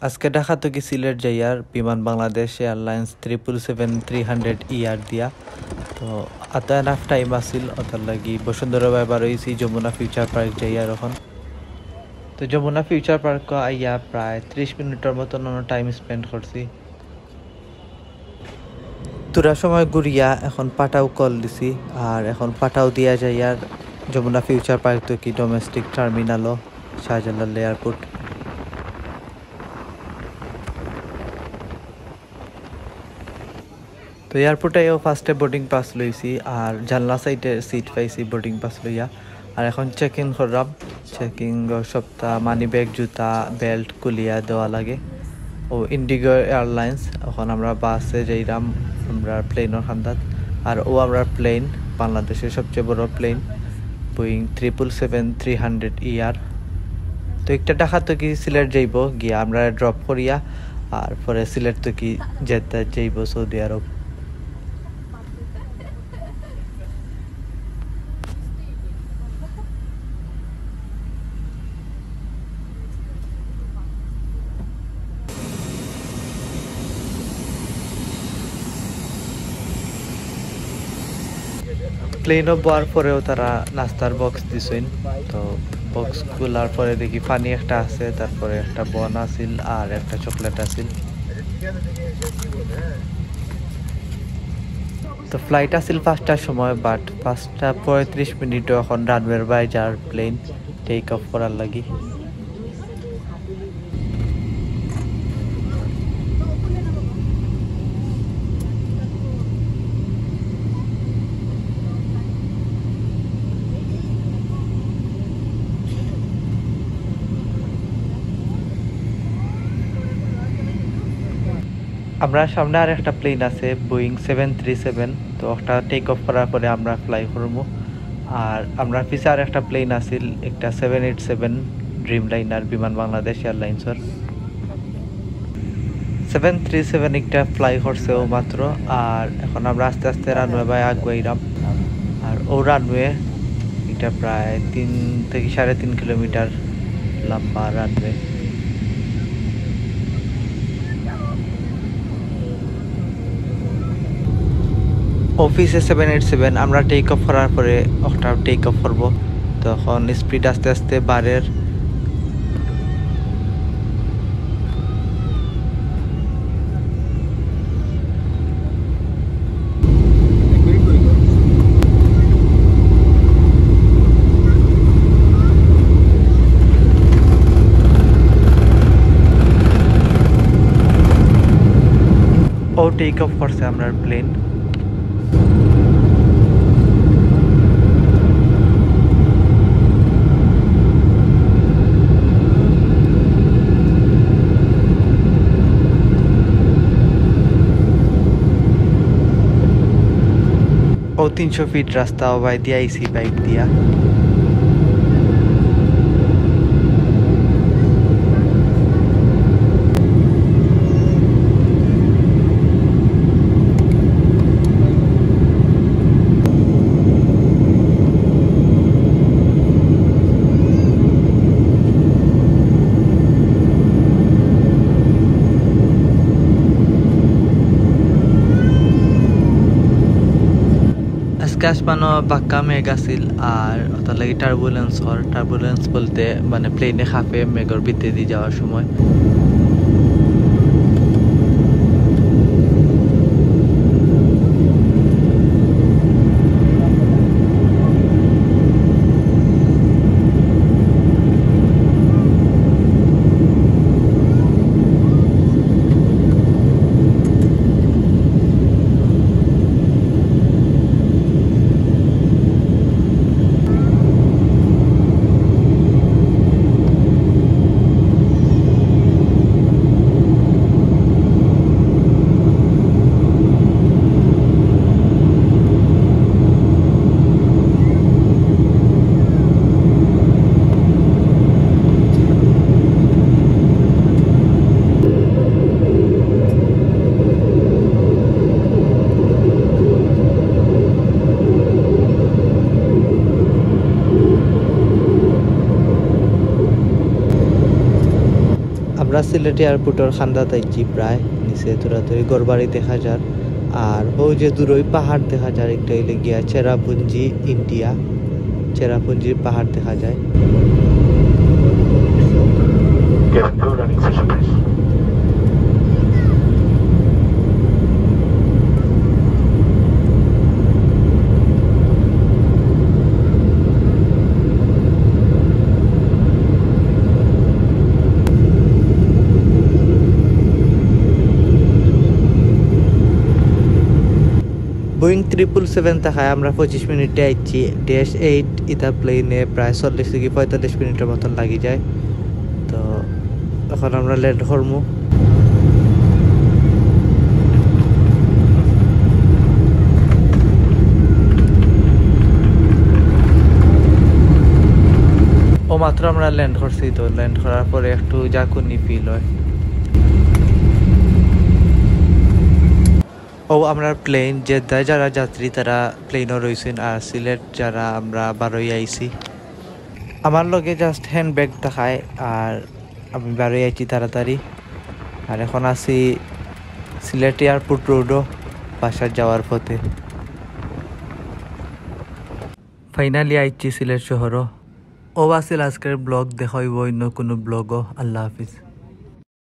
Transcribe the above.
আজকে ঢাকা থেকে সিলেট যাইয়ার বিমান বাংলাদেশ এয়ারলাইন্স 777-300 দিয়া তো আতা এনাফ টাইম আসিল অতার লাগি বসুন্ধরা এবার হয়েছি যমুনা ফিউচার পার্ক যাইয়ার এখন তো যমুনা ফিউচার পার্ক আইয়া প্রায় 30 মিনিটের মতন টাইম স্পেন্ড করছি তোরা সময় ঘুরিয়া এখন পাটাও কল দিছি আর এখন পাটাও দিয়া যাইয়ার যমুনা ফিউচার পার্ক তো কি ডোমেস্টিক টার্মিনালও শাহজালাল এয়ারপোর্ট তো এয়ারপোর্টেও ফার্স্টে বোর্ডিং পাস লইছি আর জানলা সাইডে সিট পাইছি বোর্ডিং পাস লইয়া আর এখন চেক ইন করলাম চেকিং সপ্তাহ মানি ব্যাগ জুতা বেল্ট কুলিয়া দেওয়া লাগে ও ইন্ডিগো এয়ারলাইন্স এখন আমরা বাসে যাইলাম আমরা প্লেনের খান্দাত আর ও আমরা প্লেন বাংলাদেশের সবচেয়ে বড় প্লেন বোয়িং 777-300 তো একটা ঢাকা তো কি সিলেট যাইব গিয়া আমরা ড্রপ করিয়া আর পরে সিলেট তো কি যেতে যাইব সৌদি আরব প্লেনও বোয়ার পরেও তারা নাস্তার বক্স দিছেন তো বক্স খোলার পরে দেখি পানি একটা আছে তারপরে একটা বন আছিল আর একটা চকলেট আছিল তো ফ্লাইট আছিল 5টার সময় বাট 5:35 এখন রানওয়ের বাইরে যার প্লেন টেক অফ করার লাগি আমরা সামনে আর একটা প্লেন আছে বোয়িং 737 তো ওটা টেক অফ করার পরে আমরা ফ্লাই করবো আর আমরা পিছে আর একটা প্লেন আছিল একটা 787 ড্রিম লাইনার বিমান বাংলাদেশ এয়ারলাইন্সের 737 একটা ফ্লাই করছেও মাত্র আর এখন আমরা আস্তে আস্তে রানওয়ে বাই আগুয়াইলাম আর ও রানওয়ে এটা প্রায় 3 থেকে 3.5 কিলোমিটার লম্বা রানওয়ে অফিসে 787 আমরা টেক অফ করার পরে একটা টেক অফ করব তখন স্পিড আস্তে আস্তে বাড়ের ও টেক অফ করছে আমরা প্লেন ও 300 ফিট রাস্তা বাই দিয়া আইসি বাইক দিয়া আসমানো বাক্কা মেঘ আছিল আর তার লাগে টার্বুলেন্স বলতে মানে প্লেনে খাপে মেঘর ভিতরে দিয়ে যাওয়ার সময় আমরা সিলেট এয়ারপোর্টের খান্দাত আইছি প্রায় নিচে তোরাতরি গড়বাড়ি দেখা যার আর ওই যে দূরই পাহাড় দেখা যায় একটা হইলে গিয়া চেরাপুঞ্জি ইন্ডিয়া চেরাপুঞ্জির পাহাড় দেখা যায় বোয়িং 777 থাকায় আমরা 25 মিনিটে আইছি -8 ইতা প্লেনে প্রায় 40 থেকে 45 মিনিটের মতন লাগি যায় তো এখন আমরা ল্যান্ড করবো ও মাত্র আমরা ল্যান্ড করছি তো ল্যান্ড করার পরে একটু জাকুনি ফিল হয় ও আমরা প্লেন জেদ্দায় যারা যাত্রী তারা প্লেনও রয়েছেন আর সিলেট যারা আমরা বারোই আইছি আমার লগে জাস্ট হ্যান্ড ব্যাগ দেখায় আর আমি বারোই আইছি তাড়াতাড়ি আর এখন আছি সিলেট এয়ারপোর্ট রোডও বাসার যাওয়ার পথে ফাইনালি আইছি সিলেট শহরও ও আসিল আজকের ব্লগ দেখা হইব অন্য কোনো ব্লগও আল্লাহ হাফিজ